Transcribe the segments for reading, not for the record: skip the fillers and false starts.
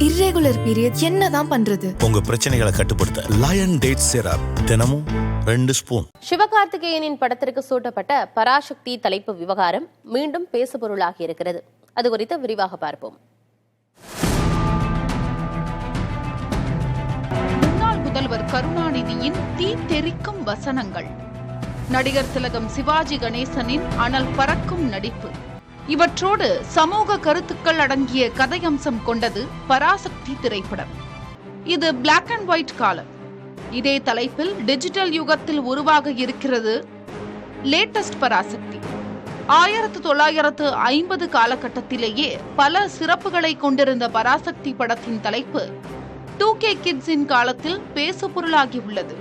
Irregular period என்னதான் பண்றது? உங்க பிரச்சனைகளை கட்டுப்படுத்த லயன் டேட் சிரப் தினமும் 2 ஸ்பூன். சிவகார்த்திகேயனின் படத்திற்கு சூட்டப்பட்ட பராசக்தி தலைப்பு விவகாரம் மீண்டும் பேசுபொருளாகி இருக்கிறது. அது குறித்து விரிவாக பார்ப்போம். முன்னாள் முதல்வர் கருணாநிதியின் தீ தெறிக்கும் வசனங்கள், நடிகர் திலகம் சிவாஜி கணேசனின் அனல் பறக்கும் நடிப்பு, இவற்றோடு சமூக கருத்துக்கள் அடங்கிய கதையம்சம் கொண்டது பராசக்தி திரைப்படம். இது பிளாக் அண்ட் ஒயிட் காலம். இதே தலைப்பில் டிஜிட்டல் யுகத்தில் உருவாக இருக்கிறது லேட்டஸ்ட் பராசக்தி. 1950 காலகட்டத்திலேயே பல சிறப்புகளை கொண்டிருந்த பராசக்தி படத்தின் தலைப்பு 2K கிட்ஸின் காலத்தில் பேசுபொருளாகி உள்ளது.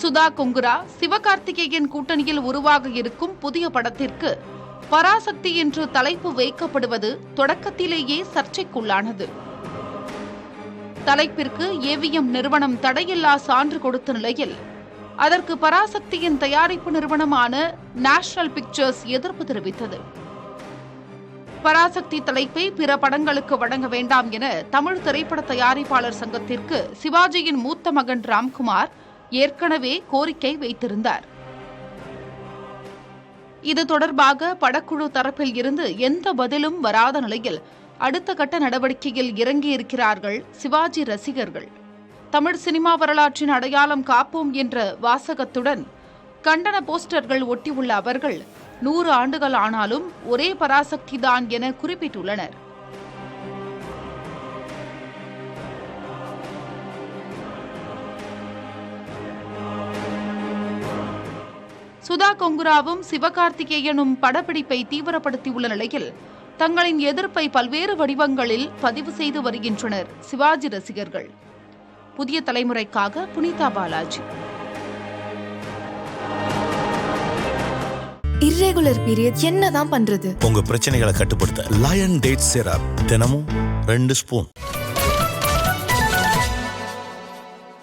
சுதா கொங்குரா சிவகார்த்திகேயன் கூட்டணியில் உருவாக இருக்கும் புதிய படத்திற்கு பராசக்தி என்று தலைப்பு வைக்கப்படுவது தொடக்கத்திலேயே சர்ச்சைக்குள்ளானது. தலைப்பிற்கு ஏவிஎம் நிறுவனம் தடையில்லா சான்று கொடுத்த நிலையில் அதற்கு பராசக்தியின் தயாரிப்பு நிறுவனமான நேஷனல் பிக்சர்ஸ் எதிர்ப்பு தெரிவித்தது. பராசக்தி தலைப்பை பிற படங்களுக்கு வழங்க வேண்டாம் என தமிழ் திரைப்பட தயாரிப்பாளர் சங்கத்திற்கு சிவாஜியின் மூத்த மகன் ராம்குமார் ஏற்கனவே கோரிக்கை வைத்திருந்தார். இது தொடர்பாக படக்குழு தரப்பில் இருந்து எந்த பதிலும் வராத நிலையில் அடுத்த கட்ட நடவடிக்கையில் இறங்கியிருக்கிறார்கள் சிவாஜி ரசிகர்கள். தமிழ் சினிமா வரலாற்றின் அடையாளம் காப்போம் என்ற வாசகத்துடன் கண்டன போஸ்டர்கள் ஒட்டியுள்ள அவர்கள் 100 ஆண்டுகள் ஆனாலும் ஒரே பராசக்தி தான் என குறிப்பிட்டுள்ளனர். சுதா கொங்குராவும் சிவகார்த்திகேயனும் படப்பிடிப்பை தீவிரப்படுத்தியுள்ள நிலையில் தங்களின் எதிர்ப்பை பல்வேறு வடிவங்களில் பதிவு செய்து வருகின்றனர் சிவாஜி ரசிகர்கள். புதிய தலைமுறைக்காக புனிதா பாலாஜி. இர்ரெகுலர் பீரியட் என்னதான் பண்றது? உங்க பிரச்சனைகளை கட்டுப்படுத்த லயன் டேட் சிரப் தினமும் 2 ஸ்பூன்.